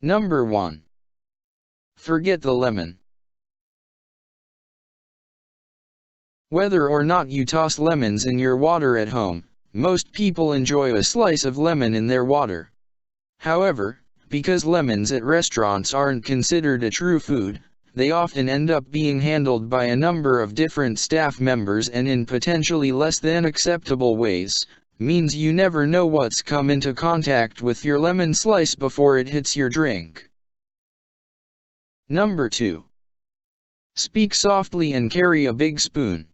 Number 1. Forget the lemon. Whether or not you toss lemons in your water at home, most people enjoy a slice of lemon in their water. However, because lemons at restaurants aren't considered a true food, they often end up being handled by a number of different staff members and in potentially less than acceptable ways, means you never know what's come into contact with your lemon slice before it hits your drink. Number 2. Speak softly and carry a big spoon.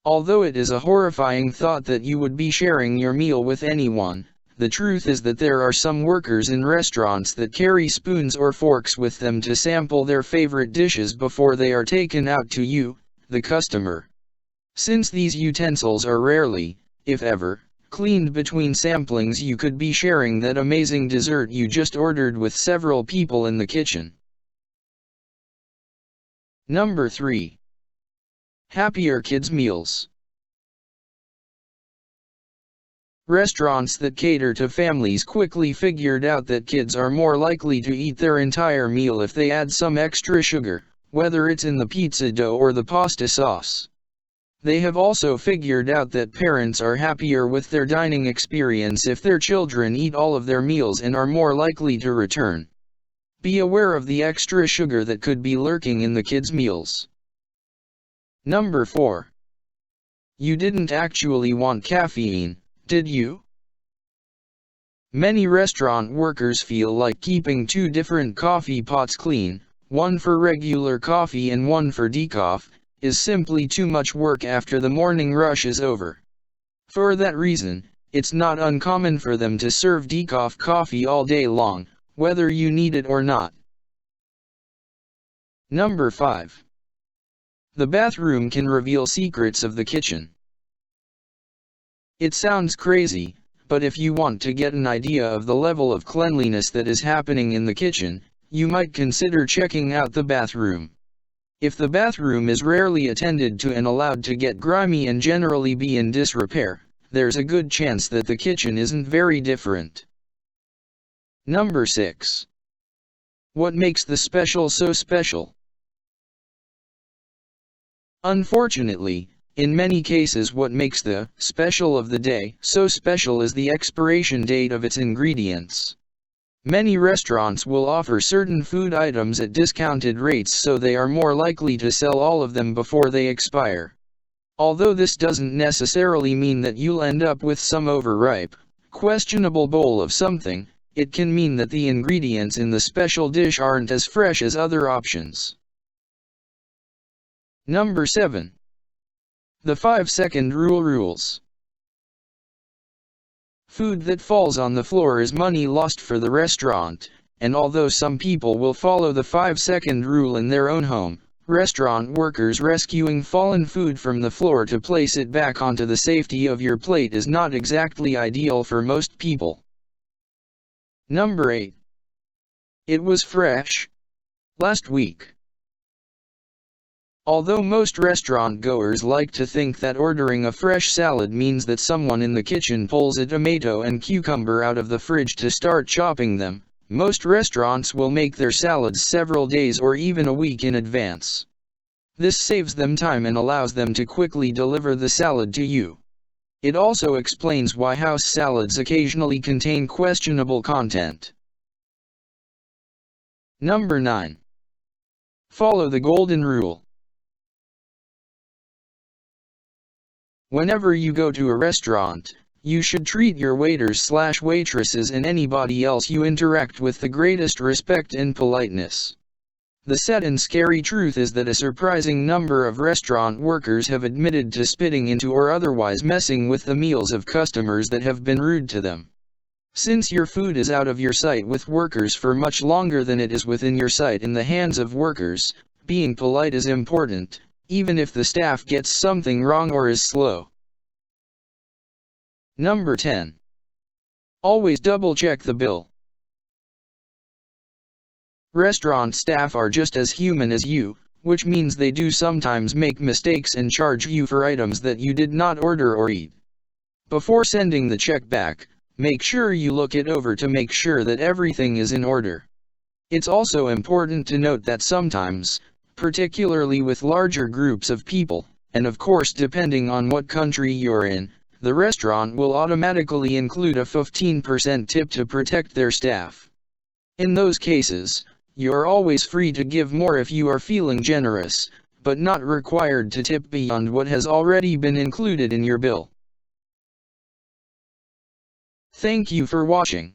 Although it is a horrifying thought that you would be sharing your meal with anyone, the truth is that there are some workers in restaurants that carry spoons or forks with them to sample their favorite dishes before they are taken out to you, the customer. Since these utensils are rarely, if ever, cleaned between samplings, you could be sharing that amazing dessert you just ordered with several people in the kitchen. Number 3. Happier kids' meals. Restaurants that cater to families quickly figured out that kids are more likely to eat their entire meal if they add some extra sugar, whether it's in the pizza dough or the pasta sauce. They have also figured out that parents are happier with their dining experience if their children eat all of their meals and are more likely to return. Be aware of the extra sugar that could be lurking in the kids' meals. Number 4. You didn't actually want caffeine, did you? Many restaurant workers feel like keeping 2 different coffee pots clean, one for regular coffee and one for decaf, is simply too much work after the morning rush is over. For that reason, it's not uncommon for them to serve decaf coffee all day long, whether you need it or not. Number 5. The bathroom can reveal secrets of the kitchen. It sounds crazy, but if you want to get an idea of the level of cleanliness that is happening in the kitchen, you might consider checking out the bathroom. If the bathroom is rarely attended to and allowed to get grimy and generally be in disrepair, there's a good chance that the kitchen isn't very different. Number 6. What makes the special so special? Unfortunately, in many cases what makes the special of the day so special is the expiration date of its ingredients. Many restaurants will offer certain food items at discounted rates so they are more likely to sell all of them before they expire. Although this doesn't necessarily mean that you'll end up with some overripe, questionable bowl of something, it can mean that the ingredients in the special dish aren't as fresh as other options. Number 7. The 5-second rule rules. Food that falls on the floor is money lost for the restaurant, and although some people will follow the 5-second rule in their own home, restaurant workers rescuing fallen food from the floor to place it back onto the safety of your plate is not exactly ideal for most people. Number 8. It was fresh last week. Although most restaurant goers like to think that ordering a fresh salad means that someone in the kitchen pulls a tomato and cucumber out of the fridge to start chopping them, most restaurants will make their salads several days or even a week in advance. This saves them time and allows them to quickly deliver the salad to you. It also explains why house salads occasionally contain questionable content. Number 9. Follow the golden rule. Whenever you go to a restaurant, you should treat your waiters/waitresses and anybody else you interact with the greatest respect and politeness. The sad and scary truth is that a surprising number of restaurant workers have admitted to spitting into or otherwise messing with the meals of customers that have been rude to them. Since your food is out of your sight with workers for much longer than it is within your sight in the hands of workers, being polite is important, even if the staff gets something wrong or is slow. Number 10. Always double-check the bill. Restaurant staff are just as human as you, which means they do sometimes make mistakes and charge you for items that you did not order or eat. Before sending the check back, make sure you look it over to make sure that everything is in order. It's also important to note that sometimes, particularly with larger groups of people, and of course depending on what country you're in, the restaurant will automatically include a 15% tip to protect their staff. In those cases, you're always free to give more if you are feeling generous, but not required to tip beyond what has already been included in your bill. Thank you for watching.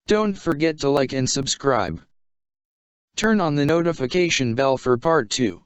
Don't forget to like and subscribe. Turn on the notification bell for part 2.